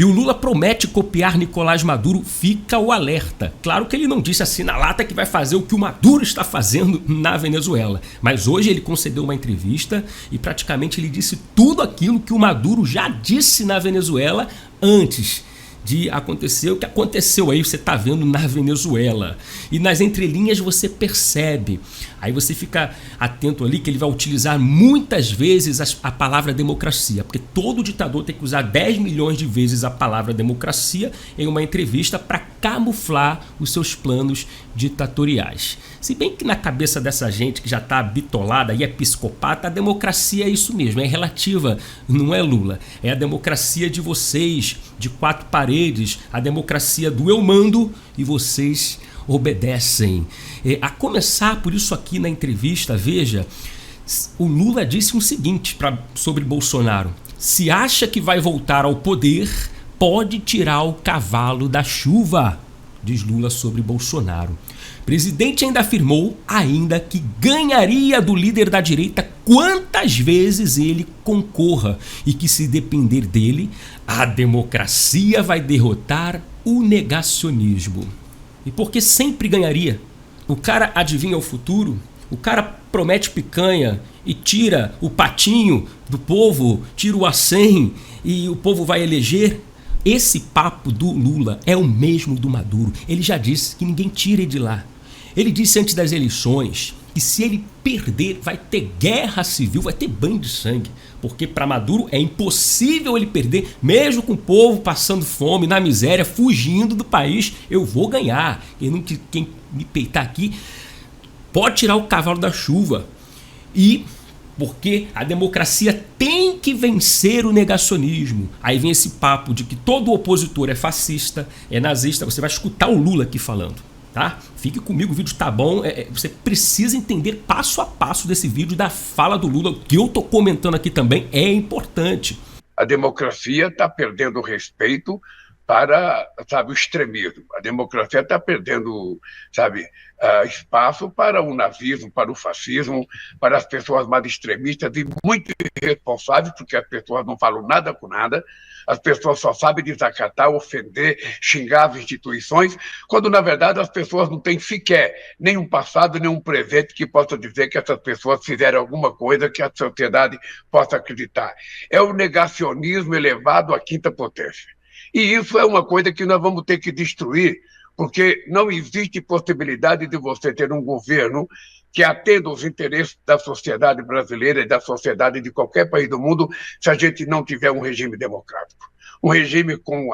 E o Lula promete copiar Nicolás Maduro, fica o alerta. Claro que ele não disse assim na lata que vai fazer o que o Maduro está fazendo na Venezuela. Mas hoje ele concedeu uma entrevista e praticamente ele disse tudo aquilo que o Maduro já disse na Venezuela antes de acontecer o que aconteceu aí, você está vendo na Venezuela. E nas entrelinhas você percebe, aí você fica atento ali que ele vai utilizar muitas vezes a palavra democracia, porque todo ditador tem que usar 10 milhões de vezes a palavra democracia em uma entrevista para camuflar os seus planos ditatoriais. Se bem que na cabeça dessa gente que já está bitolada e é psicopata, a democracia é isso mesmo, é relativa, não é, Lula? É a democracia de vocês, de quatro paredes, a democracia do eu mando e vocês obedecem. A começar por isso aqui na entrevista, veja, o Lula disse o seguinte sobre Bolsonaro: se acha que vai voltar ao poder, pode tirar o cavalo da chuva, diz Lula sobre Bolsonaro. O presidente ainda afirmou que ganharia do líder da direita quantas vezes ele concorra e que, se depender dele, a democracia vai derrotar o negacionismo. E por que sempre ganharia? O cara adivinha o futuro? O cara promete picanha e tira o patinho do povo, tira o acém e o povo vai eleger? Esse papo do Lula é o mesmo do Maduro. Ele já disse que ninguém tira ele de lá. Ele disse antes das eleições que se ele perder vai ter guerra civil, vai ter banho de sangue. Porque para Maduro é impossível ele perder, mesmo com o povo passando fome, na miséria, fugindo do país. Eu vou ganhar. Quem me peitar aqui pode tirar o cavalo da chuva. E porque a democracia tem que vencer o negacionismo. Aí vem esse papo de que todo opositor é fascista, é nazista. Você vai escutar o Lula aqui falando, tá? Fique comigo, o vídeo tá bom. Você precisa entender passo a passo desse vídeo, da fala do Lula, que eu tô comentando aqui também, é importante. A democracia está perdendo respeito para, o extremismo. A democracia está perdendo, espaço para o nazismo, para o fascismo, para as pessoas mais extremistas e muito irresponsáveis, porque as pessoas não falam nada com nada, as pessoas só sabem desacatar, ofender, xingar as instituições, quando, na verdade, as pessoas não têm sequer nenhum passado, nenhum presente que possa dizer que essas pessoas fizeram alguma coisa que a sociedade possa acreditar. É o negacionismo elevado à quinta potência. E isso é uma coisa que nós vamos ter que destruir, porque não existe possibilidade de você ter um governo que atenda os interesses da sociedade brasileira e da sociedade de qualquer país do mundo se a gente não tiver um regime democrático. Um regime com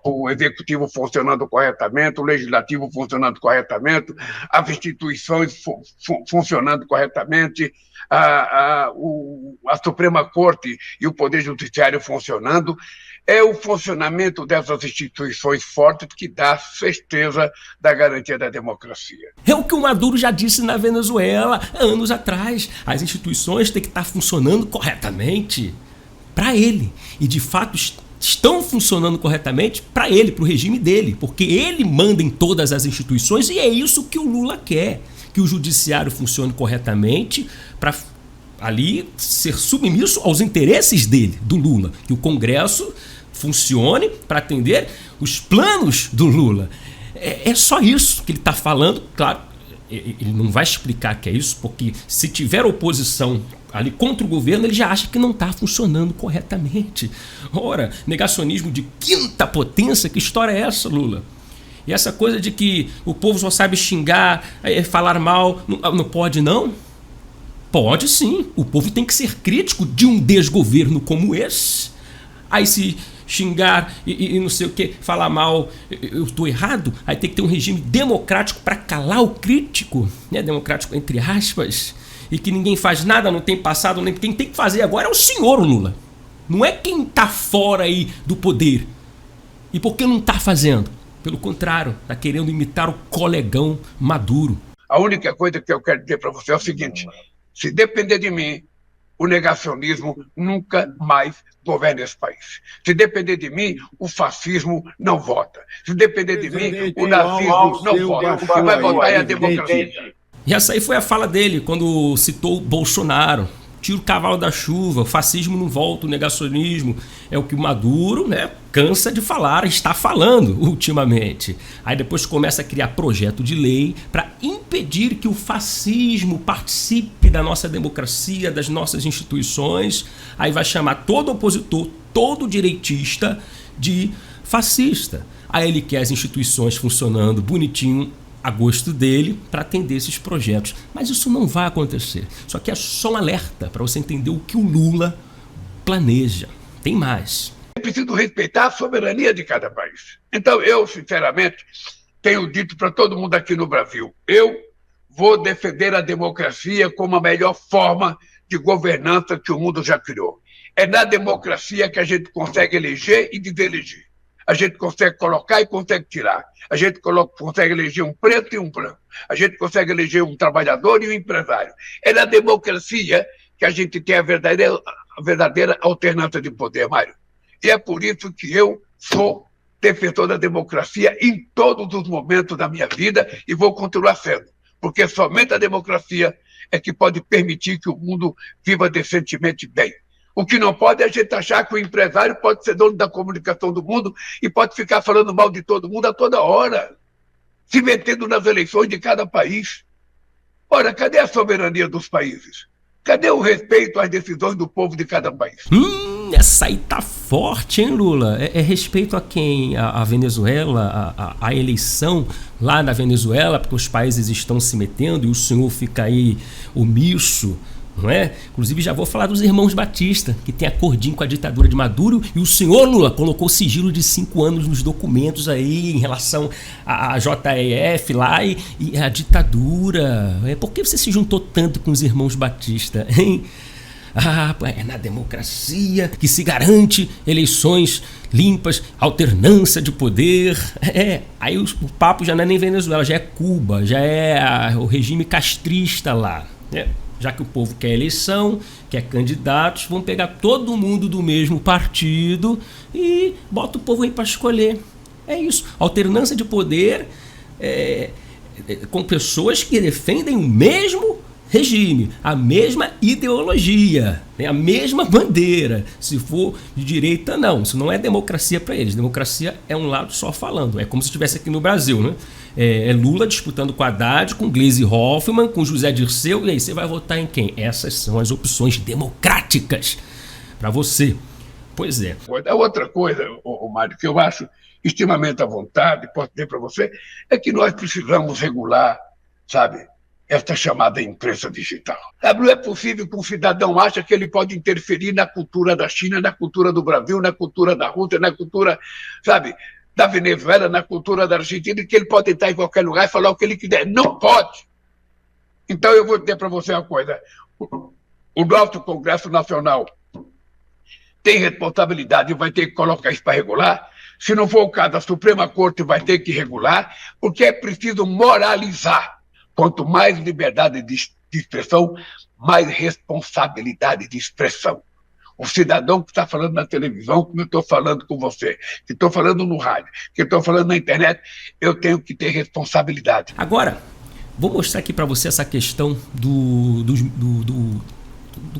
o executivo funcionando corretamente, o legislativo funcionando corretamente, as instituições funcionando corretamente, a Suprema Corte e o Poder Judiciário funcionando. É o funcionamento dessas instituições fortes que dá certeza da garantia da democracia. É o que o Maduro já disse na Venezuela anos atrás. As instituições têm que estar funcionando corretamente para ele. E de fato estão funcionando corretamente para ele, para o regime dele. Porque ele manda em todas as instituições e é isso que o Lula quer. Que o judiciário funcione corretamente para ali ser submisso aos interesses dele, do Lula. Que o Congresso funcione para atender os planos do Lula. É só isso que ele está falando. Claro, ele não vai explicar que é isso, porque se tiver oposição ali contra o governo, ele já acha que não está funcionando corretamente. Ora, negacionismo de quinta potência, que história é essa, Lula? E essa coisa de que o povo só sabe xingar, falar mal, não pode não? Pode sim, o povo tem que ser crítico de um desgoverno como esse. Aí se xingar e não sei o que, falar mal, eu estou errado, aí tem que ter um regime democrático para calar o crítico, né? Democrático entre aspas, e que ninguém faz nada, não tem passado, nem quem tem que fazer agora é o senhor Lula. Não é quem está fora aí do poder. E por que não está fazendo? Pelo contrário, está querendo imitar o colegão Maduro. A única coisa que eu quero dizer para você é o seguinte: se depender de mim, o negacionismo nunca mais governa esse país. Se depender de mim, o fascismo não vota. Se depender de mim, o nazismo não vota. O que vai votar é a democracia. E essa aí foi a fala dele quando citou Bolsonaro. tira o cavalo da chuva, o fascismo não volta, o negacionismo. É o que o Maduro, né, cansa de falar, está falando ultimamente. Aí depois começa a criar projeto de lei para impedir que o fascismo participe da nossa democracia, das nossas instituições. Aí vai chamar todo opositor, todo direitista de fascista. Aí ele quer as instituições funcionando bonitinho a gosto dele para atender esses projetos. Mas isso não vai acontecer. Só que é só um alerta para você entender o que o Lula planeja. Tem mais. É preciso respeitar a soberania de cada país. Então, eu, sinceramente, tenho dito para todo mundo aqui no Brasil, eu vou defender a democracia como a melhor forma de governança que o mundo já criou. É na democracia que a gente consegue eleger e deseleger. A gente consegue colocar e consegue tirar. A gente consegue eleger um preto e um branco. A gente consegue eleger um trabalhador e um empresário. É na democracia que a gente tem a verdadeira alternância de poder, Mário. E é por isso que eu sou defensor da democracia em todos os momentos da minha vida e vou continuar sendo. Porque somente a democracia é que pode permitir que o mundo viva decentemente bem. O que não pode é a gente achar que o empresário pode ser dono da comunicação do mundo e pode ficar falando mal de todo mundo a toda hora, se metendo nas eleições de cada país. Ora, cadê a soberania dos países? Cadê o respeito às decisões do povo de cada país? Essa aí tá forte, hein, Lula? É respeito a quem? A Venezuela, a eleição lá na Venezuela, porque os países estão se metendo e o senhor fica aí omisso, não é? Inclusive já vou falar dos irmãos Batista, que tem acordinho com a ditadura de Maduro, e o senhor Lula colocou sigilo de 5 anos nos documentos aí em relação à JEF lá e a ditadura. Por que você se juntou tanto com os irmãos Batista, hein? É na democracia que se garante eleições limpas, alternância de poder. Aí o papo já não é nem Venezuela, já é Cuba, já é o regime castrista lá, Já que o povo quer eleição, quer candidatos, vão pegar todo mundo do mesmo partido e bota o povo aí para escolher. É isso. Alternância de poder com pessoas que defendem o mesmo regime, a mesma ideologia, a mesma bandeira. Se for de direita, não. Isso não é democracia para eles. Democracia é um lado só falando. É como se estivesse aqui no Brasil, né? É Lula disputando com Haddad, com Gleisi Hoffmann, com José Dirceu, e aí você vai votar em quem? Essas são as opções democráticas para você. Pois é. A outra coisa, Mário, que eu acho extremamente à vontade, posso dizer para você, é que nós precisamos regular, sabe, esta chamada imprensa digital. Não é possível que um cidadão ache que ele pode interferir na cultura da China, na cultura do Brasil, na cultura da Rússia, na cultura, sabe, da Venezuela, na cultura da Argentina, que ele pode entrar em qualquer lugar e falar o que ele quiser. Não pode! Então eu vou dizer para você uma coisa. O nosso Congresso Nacional tem responsabilidade e vai ter que colocar isso para regular. Se não for o caso, a Suprema Corte vai ter que regular, porque é preciso moralizar. Quanto mais liberdade de expressão, mais responsabilidade de expressão. O cidadão que está falando na televisão, como eu estou falando com você, que estou falando no rádio, que estou falando na internet, eu tenho que ter responsabilidade. Agora, vou mostrar aqui para você essa questão do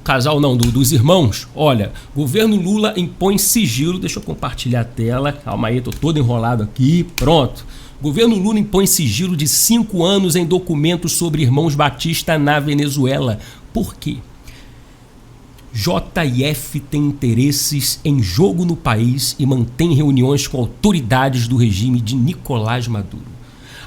casal, não, dos irmãos. Olha, governo Lula impõe sigilo, deixa eu compartilhar a tela, calma aí, estou todo enrolado aqui, pronto. Governo Lula impõe sigilo de 5 anos em documentos sobre irmãos Batista na Venezuela. Por quê? JF tem interesses em jogo no país e mantém reuniões com autoridades do regime de Nicolás Maduro.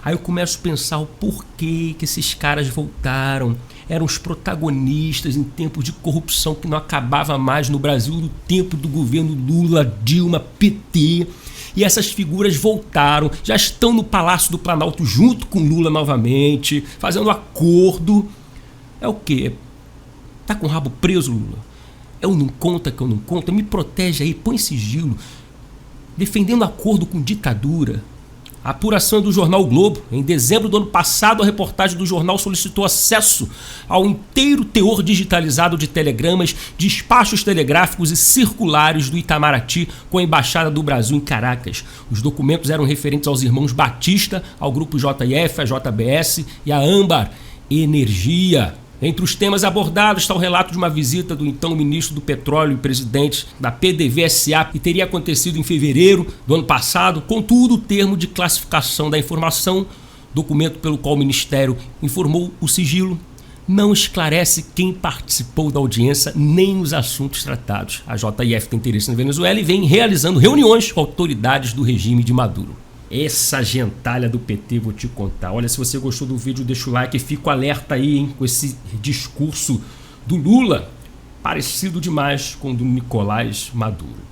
Aí eu começo a pensar o porquê que esses caras voltaram. Eram os protagonistas em tempos de corrupção que não acabava mais no Brasil, no tempo do governo Lula, Dilma, PT. E essas figuras voltaram, já estão no Palácio do Planalto junto com Lula novamente, fazendo acordo. É o quê? Tá com o rabo preso, Lula? Eu não conta que eu não conto, me protege aí, põe sigilo. Defendendo acordo com ditadura. A apuração do jornal o Globo. Em dezembro do ano passado, a reportagem do jornal solicitou acesso ao inteiro teor digitalizado de telegramas, despachos telegráficos e circulares do Itamaraty com a Embaixada do Brasil em Caracas. Os documentos eram referentes aos irmãos Batista, ao grupo JF, a JBS e a Âmbar Energia. Entre os temas abordados está o relato de uma visita do então ministro do Petróleo e presidente da PDVSA, que teria acontecido em fevereiro do ano passado. Contudo, o termo de classificação da informação, documento pelo qual o Ministério informou o sigilo, não esclarece quem participou da audiência nem os assuntos tratados. A JF tem interesse na Venezuela e vem realizando reuniões com autoridades do regime de Maduro. Essa gentalha do PT, vou te contar. Olha, se você gostou do vídeo, deixa o like e fica alerta aí, hein, com esse discurso do Lula, parecido demais com o do Nicolás Maduro.